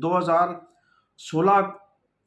2016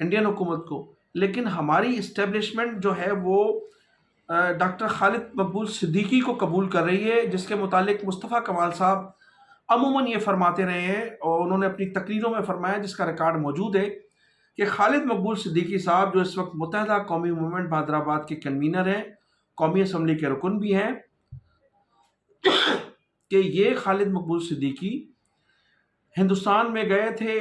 Indian حکومت کو، لیکن ہماری اسٹیبلشمنٹ جو ہے وہ ڈاکٹر خالد مقبول صدیقی کو قبول کر رہی ہے، جس کے متعلق مصطفیٰ کمال صاحب عموماً یہ فرماتے رہے ہیں اور انہوں نے اپنی تقریروں میں فرمایا، جس کا ریکارڈ موجود ہے، کہ خالد مقبول صدیقی صاحب جو اس وقت متحدہ قومی موومنٹ حیدرآباد کے کنوینر ہیں، قومی اسمبلی کے رکن بھی ہیں، کہ یہ خالد مقبول صدیقی ہندوستان میں گئے تھے،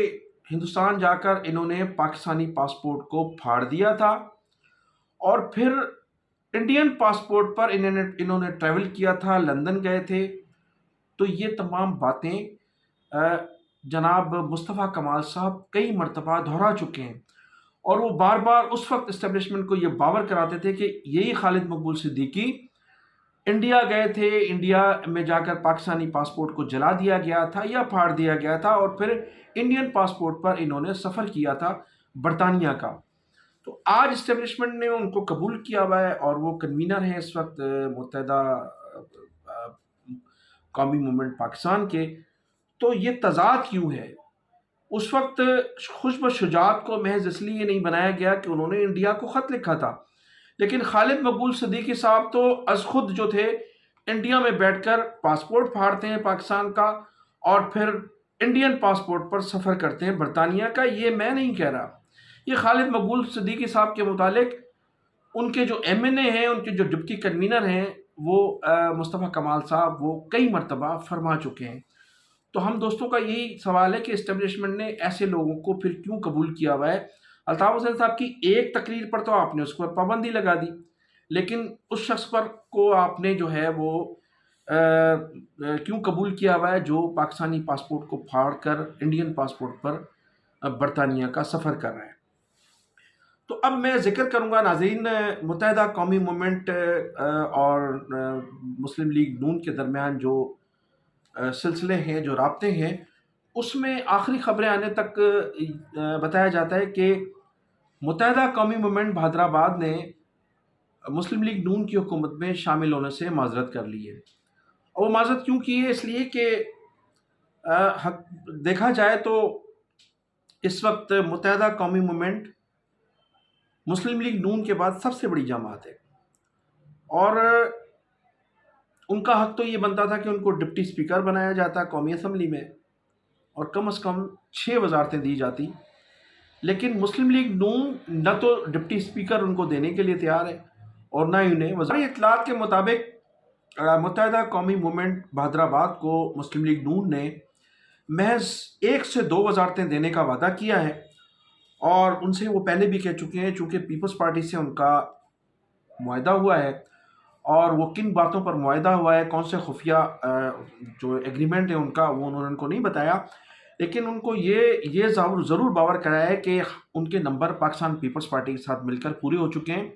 ہندوستان جا کر انہوں نے پاکستانی پاسپورٹ کو پھاڑ دیا تھا، اور پھر انڈین پاسپورٹ پر انہوں نے ٹریول کیا تھا، لندن گئے تھے۔ تو یہ تمام باتیں جناب مصطفیٰ کمال صاحب کئی مرتبہ دہرا چکے ہیں، اور وہ بار بار اس وقت اسٹیبلشمنٹ کو یہ باور کراتے تھے کہ یہی خالد مقبول صدیقی انڈیا گئے تھے، انڈیا میں جا کر پاکستانی پاسپورٹ کو جلا دیا گیا تھا یا پھاڑ دیا گیا تھا، اور پھر انڈین پاسپورٹ پر انہوں نے سفر کیا تھا برطانیہ کا۔ تو آج اسٹیبلشمنٹ نے ان کو قبول کیا ہوا ہے، اور وہ کنوینر ہیں اس وقت متحدہ قومی موومنٹ پاکستان کے۔ تو یہ تضاد کیوں ہے؟ اس وقت خوشب شجاعت کو محض اس لیے نہیں بنایا گیا کہ انہوں نے انڈیا کو خط لکھا تھا، لیکن خالد مقبول صدیقی صاحب تو از خود جو تھے انڈیا میں بیٹھ کر پاسپورٹ پھاڑتے ہیں پاکستان کا، اور پھر انڈین پاسپورٹ پر سفر کرتے ہیں برطانیہ کا۔ یہ میں نہیں کہہ رہا، یہ خالد مقبول صدیقی صاحب کے متعلق ان کے جو ایم این اے ہیں، ان کے جو ڈپٹی کنوینر ہیں، وہ مصطفیٰ کمال صاحب، وہ کئی مرتبہ فرما چکے ہیں۔ تو ہم دوستوں کا یہی سوال ہے کہ اسٹیبلشمنٹ نے ایسے لوگوں کو پھر کیوں قبول کیا ہوا ہے؟ الطاف حسین صاحب کی ایک تقریر پر تو آپ نے اس پر پابندی لگا دی، لیکن اس شخص پر کو آپ نے جو ہے وہ کیوں قبول کیا ہوا ہے جو پاکستانی پاسپورٹ کو پھاڑ کر انڈین پاسپورٹ پر برطانیہ کا سفر کر رہا ہے؟ تو اب میں ذکر کروں گا ناظرین، متحدہ قومی موومنٹ اور مسلم لیگ نون کے درمیان جو سلسلے ہیں، جو رابطے ہیں، اس میں آخری خبریں آنے تک بتایا جاتا ہے کہ متحدہ قومی موومنٹ حیدرآباد نے مسلم لیگ نون کی حکومت میں شامل ہونے سے معذرت کر لی ہے۔ اور وہ معذرت کیوں کی ہے؟ اس لیے کہ دیکھا جائے تو اس وقت متحدہ قومی موومنٹ مسلم لیگ نون کے بعد سب سے بڑی جماعت ہے، اور ان کا حق تو یہ بنتا تھا کہ ان کو ڈپٹی اسپیکر بنایا جاتا قومی اسمبلی میں، اور کم از کم 6 وزارتیں دی جاتی، لیکن مسلم لیگ نون نہ تو ڈپٹی اسپیکر ان کو دینے کے لیے تیار ہے، اور نہ ہی انہیں وزارت۔ اطلاعات کے مطابق متحدہ قومی موومنٹ حیدرآباد کو مسلم لیگ نون نے محض 1 سے 2 وزارتیں دینے کا وعدہ کیا ہے، اور ان سے وہ پہلے بھی کہہ چکے ہیں، چونکہ پیپلز پارٹی سے ان کا معاہدہ ہوا ہے، اور وہ کن باتوں پر معاہدہ ہوا ہے، کون سے خفیہ جو ایگریمنٹ ہے ان کا، وہ انہوں نے ان کو نہیں بتایا، لیکن ان کو یہ ضرور باور کرایا ہے کہ ان کے نمبر پاکستان پیپلز پارٹی کے ساتھ مل کر پورے ہو چکے ہیں،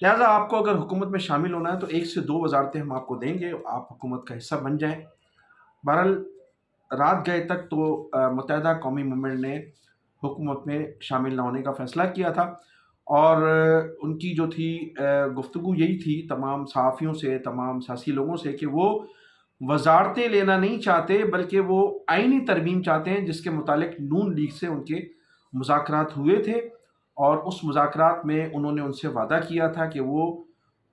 لہٰذا آپ کو اگر حکومت میں شامل ہونا ہے تو 1 سے 2 وزارتیں ہم آپ کو دیں گے، آپ حکومت کا حصہ بن جائیں۔ بہرحال رات گئے تک تو متحدہ قومی موومنٹ نے حکومت میں شامل نہ ہونے کا فیصلہ کیا تھا، اور ان کی جو تھی گفتگو یہی تھی تمام صحافیوں سے، تمام سیاسی لوگوں سے، کہ وہ وزارتیں لینا نہیں چاہتے بلکہ وہ آئینی ترمیم چاہتے ہیں، جس کے متعلق نون لیگ سے ان کے مذاکرات ہوئے تھے، اور اس مذاکرات میں انہوں نے ان سے وعدہ کیا تھا کہ وہ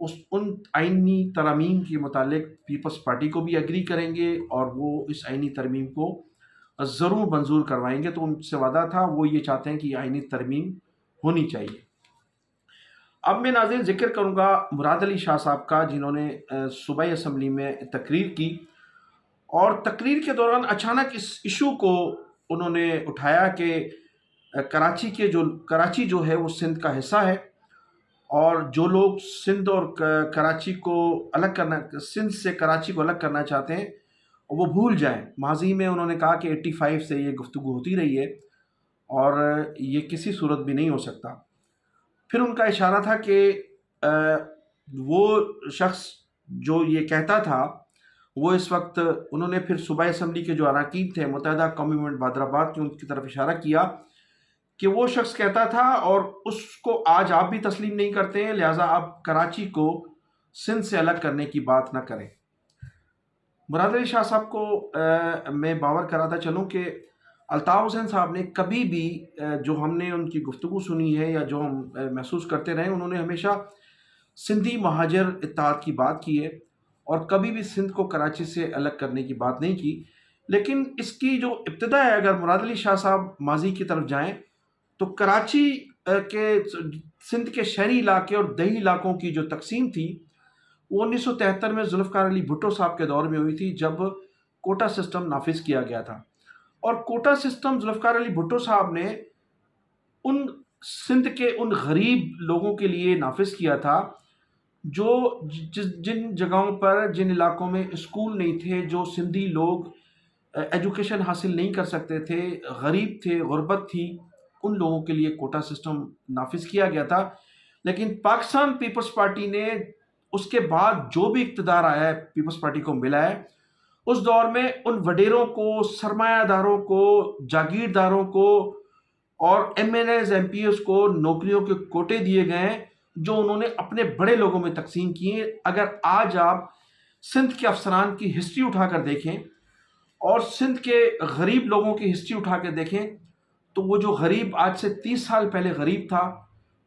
ان آئینی ترامیم کے متعلق پیپلز پارٹی کو بھی ایگری کریں گے، اور وہ اس آئینی ترمیم کو ضرور منظور کروائیں گے۔ تو ان سے وعدہ تھا، وہ یہ چاہتے ہیں کہ یہ آئینی ترمیم ہونی چاہیے۔ اب میں ناظرین ذکر کروں گا مراد علی شاہ صاحب کا، جنہوں نے صوبائی اسمبلی میں تقریر کی، اور تقریر کے دوران اچانک اس ایشو کو انہوں نے اٹھایا کہ کراچی جو ہے وہ سندھ کا حصہ ہے، اور جو لوگ سندھ اور کراچی کو الگ کرنا، سندھ سے کراچی کو الگ کرنا چاہتے ہیں، وہ بھول جائیں۔ ماضی میں انہوں نے کہا کہ 85 سے یہ گفتگو ہوتی رہی ہے، اور یہ کسی صورت بھی نہیں ہو سکتا۔ پھر ان کا اشارہ تھا کہ وہ شخص جو یہ کہتا تھا، وہ اس وقت انہوں نے پھر صوبائی اسمبلی کے جو اراکین تھے متحدہ قومی موومنٹ حیدرآباد کے، ان کی طرف اشارہ کیا کہ وہ شخص کہتا تھا، اور اس کو آج آپ بھی تسلیم نہیں کرتے ہیں، لہٰذا آپ کراچی کو سندھ سے الگ کرنے کی بات نہ کریں۔ مراد علی شاہ صاحب کو میں باور کراتا چلوں کہ الطاف حسین صاحب نے کبھی بھی جو ہم نے ان کی گفتگو سنی ہے یا جو ہم محسوس کرتے رہے، انہوں نے ہمیشہ سندھی مہاجر اتحاد کی بات کی ہے اور کبھی بھی سندھ کو کراچی سے الگ کرنے کی بات نہیں کی۔ لیکن اس کی جو ابتدا ہے، اگر مراد علی شاہ صاحب ماضی کی طرف جائیں تو کراچی کے سندھ کے شہری علاقے اور دیہی علاقوں کی جو تقسیم تھی وہ 1973 میں ذوالفقار علی بھٹو صاحب کے دور میں ہوئی تھی، جب کوٹا سسٹم نافذ کیا گیا تھا۔ اور کوٹا سسٹم ذوالفقار علی بھٹو صاحب نے ان سندھ کے ان غریب لوگوں کے لیے نافذ کیا تھا جو جن جگہوں پر، جن علاقوں میں اسکول نہیں تھے، جو سندھی لوگ ایجوکیشن حاصل نہیں کر سکتے تھے، غریب تھے، غربت تھی، ان لوگوں کے لیے کوٹا سسٹم نافذ کیا گیا تھا۔ لیکن پاکستان پیپلز پارٹی نے اس کے بعد جو بھی اقتدار آیا ہے، پیپلز پارٹی کو ملا ہے، اس دور میں ان وڈیروں کو، سرمایہ داروں کو، جاگیرداروں کو اور MNAs, MPAs کو نوکریوں کے کوٹے دیے گئے ہیں جو انہوں نے اپنے بڑے لوگوں میں تقسیم کیے۔ اگر آج آپ سندھ کے افسران کی ہسٹری اٹھا کر دیکھیں اور سندھ کے غریب لوگوں کی ہسٹری اٹھا کے دیکھیں تو وہ جو غریب آج سے 30 سال پہلے غریب تھا،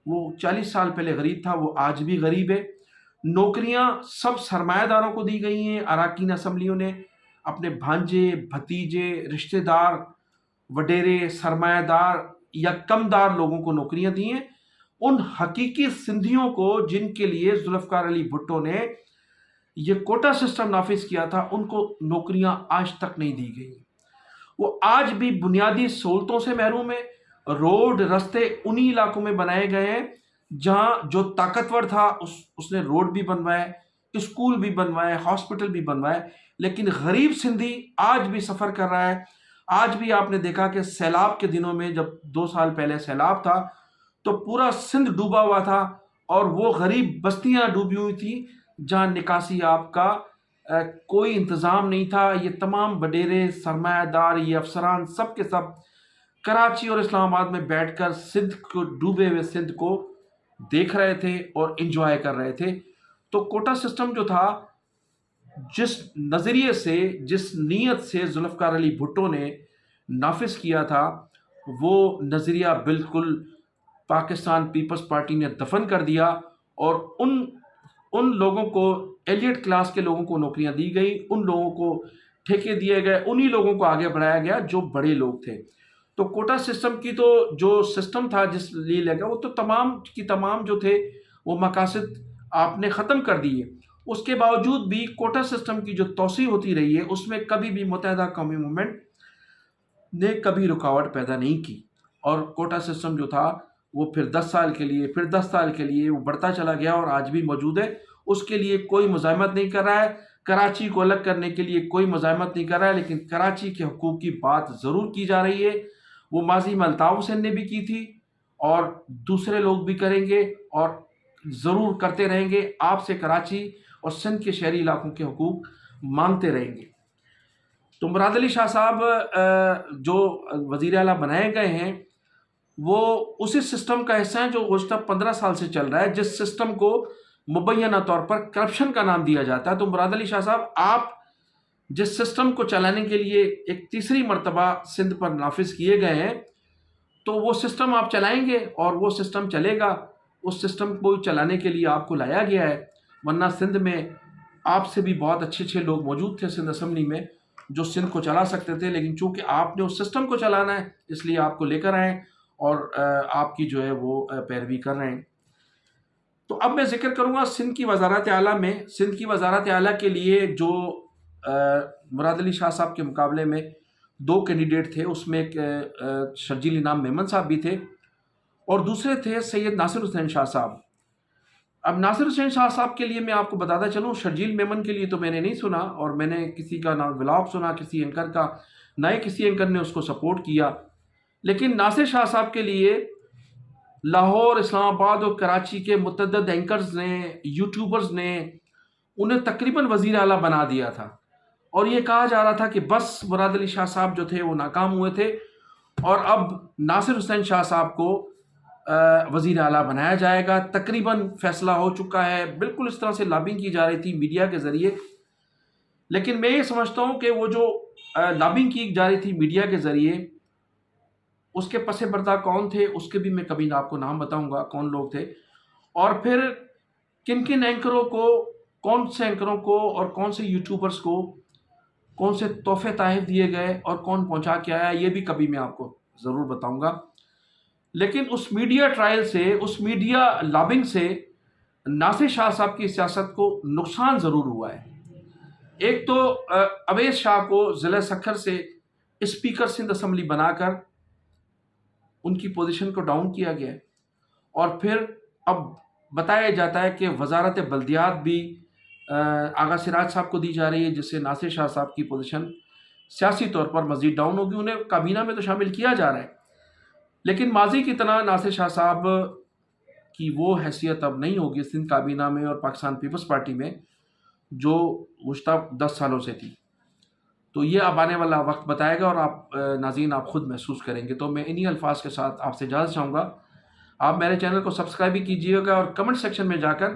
وہ 40 سال پہلے غریب تھا، وہ آج بھی غریب ہے۔ نوکریاں سب سرمایہ داروں کو دی گئی ہیں، اراکین اسمبلیوں نے اپنے بھانجے، بھتیجے، رشتہ دار، وڈیرے، سرمایہ دار یا کم دار لوگوں کو نوکریاں دی ہیں۔ ان حقیقی سندھیوں کو جن کے لیے ذوالفقار علی بھٹو نے یہ کوٹا سسٹم نافذ کیا تھا، ان کو نوکریاں آج تک نہیں دی گئی۔ وہ آج بھی بنیادی سہولتوں سے محروم ہے۔ روڈ رستے انہی علاقوں میں بنائے گئے ہیں جہاں جو طاقتور تھا اس نے روڈ بھی بنوائے، اسکول بھی بنوائے، ہاسپٹل بھی بنوائے، لیکن غریب سندھی آج بھی سفر کر رہا ہے۔ آج بھی آپ نے دیکھا کہ سیلاب کے دنوں میں، جب 2 سال پہلے سیلاب تھا تو پورا سندھ ڈوبا ہوا تھا اور وہ غریب بستیاں ڈوبی ہوئی تھیں جہاں نکاسی آب کا کوئی انتظام نہیں تھا۔ یہ تمام وڈیرے، سرمایہ دار، یہ افسران سب کے سب کراچی اور اسلام آباد میں بیٹھ کر سندھ کو، ڈوبے ہوئے سندھ کو دیکھ رہے تھے اور انجوائے کر رہے تھے۔ تو کوٹا سسٹم جو تھا، جس نظریے سے، جس نیت سے ذوالفقار علی بھٹو نے نافذ کیا تھا، وہ نظریہ بالکل پاکستان پیپلز پارٹی نے دفن کر دیا اور ان لوگوں کو، ایلیٹ کلاس کے لوگوں کو نوکریاں دی گئی، ان لوگوں کو ٹھیکے دیے گئے، انہی لوگوں کو آگے بڑھایا گیا جو بڑے لوگ تھے۔ تو کوٹا سسٹم کی تو جو سسٹم تھا جس لیے لے گا، وہ تو تمام کی تمام جو تھے وہ مقاصد آپ نے ختم کر دیے۔ اس کے باوجود بھی کوٹا سسٹم کی جو توسیع ہوتی رہی ہے، اس میں کبھی بھی متحدہ قومی موومنٹ نے کبھی رکاوٹ پیدا نہیں کی، اور کوٹا سسٹم جو تھا وہ پھر 10 سال کے لیے، پھر 10 سال کے لیے وہ بڑھتا چلا گیا اور آج بھی موجود ہے۔ اس کے لیے کوئی مزاحمت نہیں کر رہا ہے، کراچی کو الگ کرنے کے لیے کوئی مزاحمت نہیں کر رہا ہے، لیکن کراچی کے حقوق کی بات ضرور کی جا رہی ہے۔ وہ ماضی میں الطاف حسین نے بھی کی تھی اور دوسرے لوگ بھی کریں گے اور ضرور کرتے رہیں گے۔ آپ سے کراچی اور سندھ کے شہری علاقوں کے حقوق مانگتے رہیں گے۔ تو مراد علی شاہ صاحب جو وزیر اعلیٰ بنائے گئے ہیں، وہ اسی سسٹم کا حصہ ہیں جو گزشتہ 15 سال سے چل رہا ہے، جس سسٹم کو مبینہ طور پر کرپشن کا نام دیا جاتا ہے۔ تو مراد علی شاہ صاحب، آپ جس سسٹم کو چلانے کے لیے ایک تیسری مرتبہ سندھ پر نافذ کیے گئے ہیں، تو وہ سسٹم آپ چلائیں گے اور وہ سسٹم چلے گا۔ اس سسٹم کو چلانے کے لیے آپ کو لایا گیا ہے، ورنہ سندھ میں آپ سے بھی بہت اچھے اچھے لوگ موجود تھے سندھ اسمبلی میں جو سندھ کو چلا سکتے تھے، لیکن چونکہ آپ نے اس سسٹم کو چلانا ہے، اس لیے آپ کو لے کر آئے اور آپ کی جو ہے وہ پیروی کر رہے ہیں۔ تو اب میں ذکر کروں گا سندھ کی وزارت اعلیٰ میں۔ سندھ کی وزارت اعلیٰ کے لیے جو مراد علی شاہ صاحب کے مقابلے میں 2 کینڈیڈیٹ تھے، اس میں ایک شرجیل انعام میمن صاحب بھی تھے اور دوسرے تھے سید ناصر حسین شاہ صاحب۔ اب ناصر حسین شاہ صاحب کے لیے میں آپ کو بتاتا چلوں، شرجیل میمن کے لیے تو میں نے نہیں سنا، اور میں نے کسی کا نہ ولاگ سنا کسی اینکر کا، نہ ہی کسی اینکر نے اس کو سپورٹ کیا۔ لیکن ناصر شاہ صاحب کے لیے لاہور، اسلام آباد اور کراچی کے متعدد اینکرز نے، یوٹیوبرز نے انہیں تقریباً وزیر اعلیٰ بنا دیا تھا، اور یہ کہا جا رہا تھا کہ بس مراد علی شاہ صاحب جو تھے وہ ناکام ہوئے تھے اور اب ناصر حسین شاہ صاحب کو وزیر اعلیٰ بنایا جائے گا۔ تقریباً فیصلہ ہو چکا ہے، بالکل اس طرح سے لابنگ کی جا رہی تھی میڈیا کے ذریعے۔ لیکن میں یہ سمجھتا ہوں کہ وہ جو لابنگ کی جا رہی تھی میڈیا کے ذریعے، اس کے پس پردہ کون تھے اس کے بھی میں کبھی آپ کو نام بتاؤں گا، کون لوگ تھے، اور پھر کن کن اینکروں کو، کون سے اینکروں کو اور کون سے یوٹیوبرز کو کون سے تحفے تحائف دیے گئے اور کون پہنچا کے آیا، یہ بھی کبھی میں آپ کو ضرور بتاؤں گا۔ لیکن اس میڈیا ٹرائل سے، اس میڈیا لابنگ سے ناصر شاہ صاحب کی سیاست کو نقصان ضرور ہوا ہے۔ ایک تو اویس شاہ کو ضلع سکھر سے اسپیکر سندھ اسمبلی بنا کر ان کی پوزیشن کو ڈاؤن کیا گیا ہے، اور پھر اب بتایا جاتا ہے کہ وزارت بلدیات بھی آغا سراج صاحب کو دی جا رہی ہے، جس سے ناصر شاہ صاحب کی پوزیشن سیاسی طور پر مزید ڈاؤن ہوگی۔ انہیں کابینہ میں تو شامل کیا جا رہا ہے، لیکن ماضی کی طرح ناصر شاہ صاحب کی وہ حیثیت اب نہیں ہوگی سندھ کابینہ میں اور پاکستان پیپلز پارٹی میں جو گزشتہ 10 سالوں سے تھی۔ تو یہ اب آنے والا وقت بتائے گا، اور آپ ناظرین آپ خود محسوس کریں گے۔ تو میں انہی الفاظ کے ساتھ آپ سے اجازت چاہوں گا۔ آپ میرے چینل کو سبسکرائب بھی کیجیے گا، اور کمنٹ سیکشن میں جا کر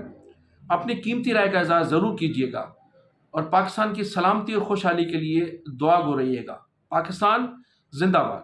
اپنی قیمتی رائے کا اظہار ضرور کیجیے گا، اور پاکستان کی سلامتی اور خوشحالی کے لیے دعا گو رہیے گا۔ پاکستان زندہ باد۔